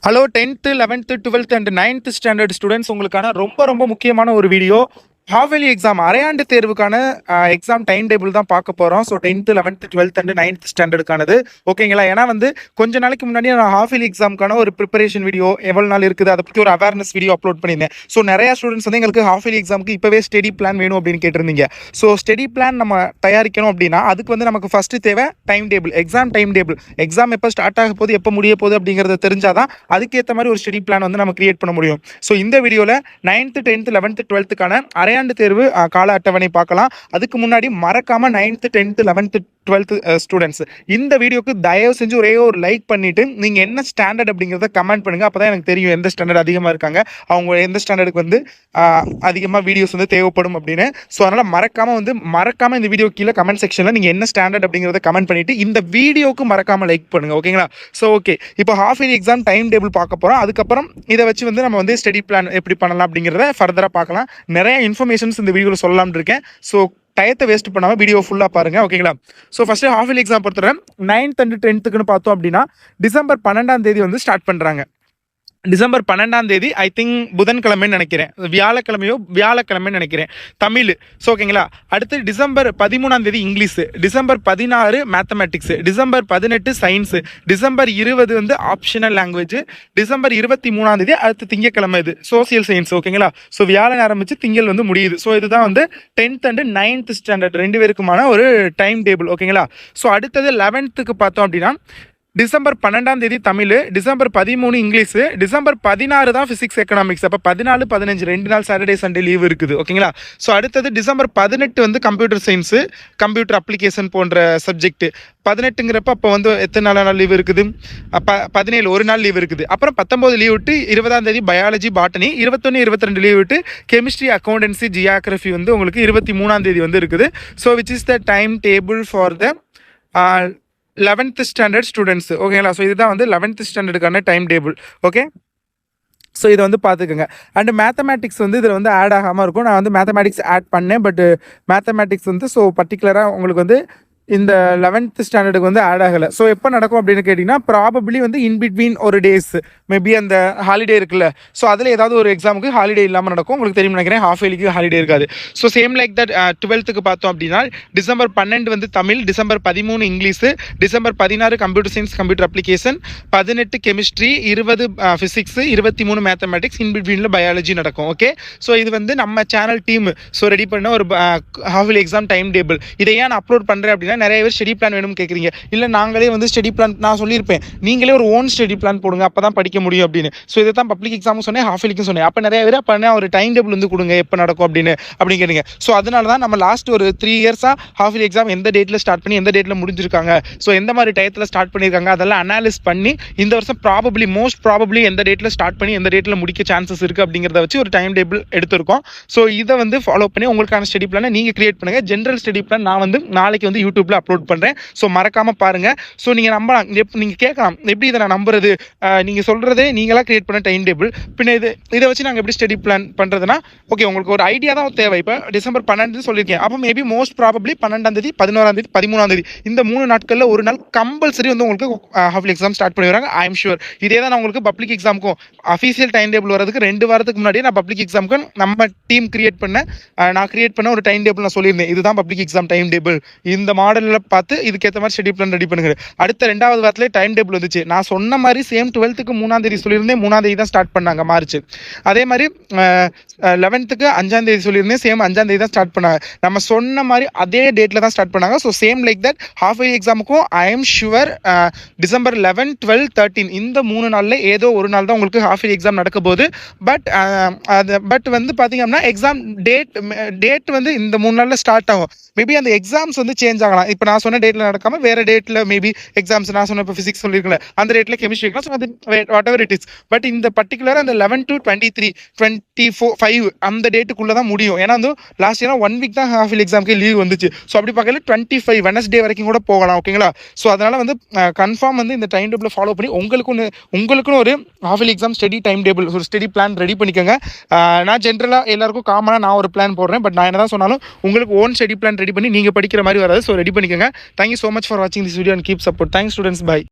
Hello 10th 11th 12th and 9th standard students, உங்களுக்கான ரொம்ப முக்கியமான ஒரு வீடியோ. ஹாஃபெலி எக்ஸாம் அரையாண்டு தேர்வுக்கான எக்ஸாம் டைம் டேபிள் தான் பார்க்க போகிறோம். So 10th 11th 12th and 9th ஸ்டாண்டர்டுக்கானது, ஓகேங்களா? ஏன்னா கொஞ்ச நாளைக்கு முன்னாடி நான் ஹாஃபெலி எக்ஸாமுக்கான ஒரு ப்ரிப்பரேஷன் வீடியோ எவ்வளோ நாள் இருக்குது அதை பற்றி ஒரு அவேர்னஸ் வீடியோ அப்லோட் பண்ணியிருந்தேன். ஸோ நிறையா ஸ்டூடெண்ட்ஸ் எங்களுக்கு ஹாஃபெலி எக்ஸாமுக்கு இப்போவே ஸ்டடி பிளான் வேணும் அப்படின்னு கேட்டிருந்தீங்க. ஸோ ஸ்டடி பிளான் நம்ம தயாரிக்கணும் அப்படின்னா அதுக்கு நமக்கு ஃபஸ்ட்டு தேவை time table, exam time table. Exam எப்போ ஸ்டார்ட் ஆக போகுது, எப்போ முடிய போகுது அப்படிங்கிறத தெரிஞ்சாதான் அதுக்கேற்ற மாதிரி ஒரு ஸ்டடி பிளான் நம்ம கிரியேட் பண்ண முடியும். ஸோ இந்த வீடியோவில் 9th 10th 11th 12th அரையாண்டு தேர்வு கால அட்டவணை பார்க்கலாம். அதுக்கு முன்னாடி மறக்காம 9th 10th 11th 12th students இந்த வீடியோக்கு தயவு செஞ்சு ஒரே ஒரு லைக் பண்ணிட்டு நீங்க என்ன ஸ்டாண்டர்ட் அப்படிங்கிறத கமெண்ட் பண்ணுங்க. அப்பதான் எனக்கு தெரியும் எந்த ஸ்டாண்டர்ட் அதிகமா இருக்காங்க, அவங்க எந்த ஸ்டாண்டர்டுக்கு அதிகமா வீடியோஸ் தேவைப்படும் அப்படின்னு. ஸோ அதனால மறக்காம இந்த வீடியோ கீழே கமெண்ட் செக்ஷன்ல நீங்க என்ன ஸ்டாண்டர்ட் அப்படிங்கிறத கமெண்ட் பண்ணிட்டு இந்த வீடியோக்கு மறக்காம லைக் பண்ணுங்க, ஓகேங்களா? ஸோ ஓகே, இப்போ half yearly exam time table பார்க்க போறோம். அதுக்கப்புறம் இதை வச்சு நம்ம ஸ்டடி பிளான் எப்படி பண்ணலாம் அப்படிங்கிறத ஃபர்தரா பார்க்கலாம். நிறைய இன்ஃபர்மேஷன்ஸ் இந்த வீடியோவில் சொல்லலாம்னு இருக்கேன். ஸோ டயத்தை வேஸ்ட் பண்ணாமல் வீடியோ ஃபுல்லாக பாருங்கள், ஓகேங்களா? So first half yearly exam பொறுத்தவரை 9th and 10th பார்த்தோம் அப்படின்னா டிசம்பர் 12ஆம் தேதி ஸ்டார்ட் பண்ணுறாங்க. டிசம்பர் 12ஆம் தேதி ஐ திங்க் புதன்கிழமைன்னு நினைக்கிறேன், வியாழக்கிழமைன்னு நினைக்கிறேன் தமிழ். ஸோ ஓகேங்களா? அடுத்து டிசம்பர் 13ஆம் தேதி English, December 16 mathematics, December 18 science, December 20 optional language, December 23ஆம் தேதி அடுத்து திங்கக்கிழமை இது சோசியல் சயின்ஸ், ஓகேங்களா? ஸோ வியாழன் ஆரம்பிச்சு திங்கள் முடியுது. ஸோ இதுதான் 10th and 9th ஸ்டாண்டர்ட் ரெண்டு பேருக்குமான ஒரு டைம் டேபிள், ஓகேங்களா? ஸோ அடுத்தது 11th பார்த்தோம் அப்படின்னா டிசம்பர் 12ஆம் தேதி தமிழ், டிசம்பர் 13 இங்கிலீஷு, டிசம்பர் 16 தான் ஃபிசிக்ஸ் எக்கனாமிக்ஸ். அப்போ 14 15 2 நாள் சாட்டர்டே சண்டே லீவ் இருக்குது, ஓகேங்களா? ஸோ அடுத்தது December 18 computer science, computer application போன்ற சப்ஜெக்ட். 18ங்கிறப்ப அப்போ எத்தனை நாள் லீவ் இருக்குது? 17 ஒரு நாள் லீவ் இருக்குது. அப்புறம் 19 லீவ் விட்டு 20ஆம் தேதி பயாலஜி பாட்டனி, 21 22 லீவ் விட்டு கெமிஸ்ட்ரி அக்கௌண்டன்சி ஜியாகிரஃபி உங்களுக்கு 23ஆம் தேதி இருக்குது. So which is the time table for the 11th standard students, ஓகேங்களா? ஸோ இதுதான் 11th ஸ்டாண்டர்டுக்கான டைம் டேபிள், ஓகே? ஸோ இதை பார்த்துக்கோங்க. அண்ட் மேத்தமேட்டிக்ஸ் இதில் ஆட் ஆகாமல் இருக்கும். நான் மேத்தமேட்டிக்ஸ் ஆட் பண்ணேன், பட் மேத்தமேட்டிக்ஸ் ஸோ பர்டிகுலராக உங்களுக்கு இந்த 11th ஸ்டாண்டர்டுக்கு ஆட் ஆகலை. ஸோ எப்போ நடக்கும் அப்படின்னு கேட்டிங்கன்னா ப்ராபப்ளி இன் பிட்வீன் ஒரு டேஸ், மேபி அந்த ஹாலிடே இருக்குல்ல, ஸோ அதில் ஏதாவது ஒரு எக்ஸாமுக்கு ஹாலிடே இல்லாமல் நடக்கும். உங்களுக்கு தெரியும் நினைக்கிறேன், ஹாஃப் இயர்லிக்கு ஹாலிடே இருக்காது. So same like that 12th பார்த்தோம் அப்படின்னா December 12 Tamil, December 13 English, December 16 computer science computer application, 18 chemistry, 20 physics, 23 mathematics, in பிட்வீனில் பயாலஜி நடக்கும், ஓகே? ஸோ இது நம்ம சேனல் டீம் ரெடி பண்ண ஒரு half yearly exam time table. இதை ஏன் நான் அப்லோட் பண்ணுறேன் அப்படின்னா நிறைய பேர் ஸ்டடி பிளான் வேணும்னு கேட்குறீங்க. இல்லை நாங்களே ஸ்டடி பிளான் நான் சொல்லியிருப்பேன், நீங்களே ஒரு ஓன் ஸ்டடி பிளான் போடுங்க, அப்போ தான் படிக்க முடியும் அப்படின்னு. ஸோ இதை தான் பப்ளிக் எக்ஸாமும் சொன்னேன், ஹாஃப் இயர்லிக்கும் சொன்னேன். அப்போ நிறைய பேர் அப்போ ஒரு டைம் டேபிள் கொடுங்க எப்போ நடக்கும் அப்படின்னு கேட்டீங்க. ஸோ அதனால தான் நம்ம லாஸ்ட் ஒரு 3 இயர்ஸாக ஹாஃப் இயர்லி எக்ஸாம் எந்த டேட்டில் ஸ்டார்ட் பண்ணி எந்த டேட்டில் முடிஞ்சிருக்காங்க, ஸோ எந்த மாதிரி டயத்தில் ஸ்டார்ட் பண்ணியிருக்காங்க அதெல்லாம் அனாலிஸ் பண்ணி இந்த வருஷம் மோஸ்ட் ப்ராபப்ளி எந்த டேட்டில் ஸ்டார்ட் பண்ணி எந்த டேட்டில் முடிக்க சான்சஸ் இருக்குது அப்படிங்கிறத வச்சு ஒரு டைம் டேபிள் எடுத்திருக்கோம். ஸோ இதை ஃபாலோ பண்ணி உங்களுக்கான ஸ்டடி பிளானை நீங்கள் கிரியேட் பண்ணுங்கள். ஜென்ரல் ஸ்டடி பிளான் நான் நாளைக்கு யூடியூப்ல அப்லோட் பண்ணுறேன். ஸோ மறக்காம பாருங்க. ஸோ நீங்க நம்பலாம், நீங்க கேட்கலாம் எப்படி இதை நான் நம்புறது, நீங்க சொல்றதே நீங்களா கிரியேட் பண்ண டைம் டேபிள், பின்ன இதை வச்சு நாங்கள் எப்படி ஸ்டடி பிளான் பண்றதுன்னா, ஓகே உங்களுக்கு ஒரு ஐடியா தான் தேவை. இப்போ டிசம்பர் 12 சொல்லியிருக்கேன், அப்போ மேபி மோஸ்ட் ப்ராபப்ளி 12ஆம் தேதி 11ஆம் தேதி 13ஆம் தேதி இந்த 3 நாட்களில் ஒரு நாள் கம்பல்சரி உங்களுக்கு ஹாஃப் எக்ஸாம் ஸ்டார்ட் பண்ணிடுறாங்க. ஐ எம் ஷூர் இதே தான் நான் உங்களுக்கு பப்ளிக் எக்ஸாமுக்கும் அஃபீஷியல் டைம் டேபிள் வரதுக்கு 2 வாரத்துக்கு முன்னாடியே நான் பப்ளிக் எக்ஸாமுக்கு நம்ம டீம் கிரியேட் பண்ண ஒரு டைம் டேபிள் நான் சொல்லியிருந்தேன். இதுதான் பப்ளிக் எக்ஸாம் டைம் டேபிள். இந்த மாடலில் பார்த்து இதுக்கேற்ற மாதிரி ஸ்டடி பிளான் ரெடி பண்ணுங்க. அடுத்த 2வது வாரத்திலே டைம் டேபிள் வந்துச்சு. நான் சொன்ன மாதிரி சேம் 12th 3ஆம் தேதி சொல்லியிருந்தேன், 3ஆம் தேதி தான் ஸ்டார்ட் பண்ணாங்க மார்ச். அதே மாதிரி 11th 5ஆம் தேதி சொல்லியிருந்தேன், சேம் 5ஆம் தேதி தான் ஸ்டார்ட் பண்ணாங்க. நம்ம சொன்ன மாதிரி அதே டேட்டில் தான் ஸ்டார்ட் பண்ணாங்க. So same like that half yearly எக்ஸாமுக்கும் ஐ எம் ஷுவர் டிசம்பர் 11 12 13 இந்த 3 நாளில் ஏதோ ஒரு நாள் தான் உங்களுக்கு ஹாஃப் இயர்லி எக்ஸாம் நடக்க போகுது. பட் பார்த்தீங்கன்னா எக்ஸாம் டேட் இந்த 3 நாளில் ஸ்டார்ட் ஆகும். மேபி அந்த எக்ஸாம்ஸ் சேஞ்ச் ஆகலாம். இப்போ நான் சொன்ன டேட்டில் நடக்காம வேற டேட்டில் மேபி எக்ஸாம்ஸ் நான் சொன்ன இப்போ ஃபிசிக்ஸ் சொல்லியிருக்கல அந்த டேட்டில் கெமிஸ்ட்ரி இருக்கலாம். ஸோ அது what ever it is. But இந்த பர்டிகுலராக அந்த 11 to 23 24 5 அந்த டேட்டுக்குள்ளே தான் முடியும். ஏன்னா லாஸ்ட் இயர் 1 வீக் தான் ஹாஃப் இயர்லி எக்ஸாமுக்கு லீவ் வந்துச்சு. ஸோ அப்படி பார்க்கல 25 வெனஸ்டே வரைக்கும் கூட போகலாம், ஓகேங்களா? ஸோ அதனால கன்ஃபார்ம் இந்த டைம் டேபிள் ஃபாலோ பண்ணி உங்களுக்குன்னு ஒரு half yearly exam study time table ஒரு ஸ்டடி பிளான் ரெடி பண்ணிக்கோங்க. நான் ஜென்ரலாக எல்லாருக்கும் காமனாக நான் ஒரு பிளான் போடுறேன். பட் நான் என்ன தான் சொன்னாலும் உங்களுக்கு ஓன் ஸ்டடி பிளான் ரெடி பண்ணி நீங்கள் படிக்கிற மாதிரி வராது. ஸோ ரெடி பண்ணிக்கோங்க. Thank you so much for watching this video and keep support. Thanks students. Bye.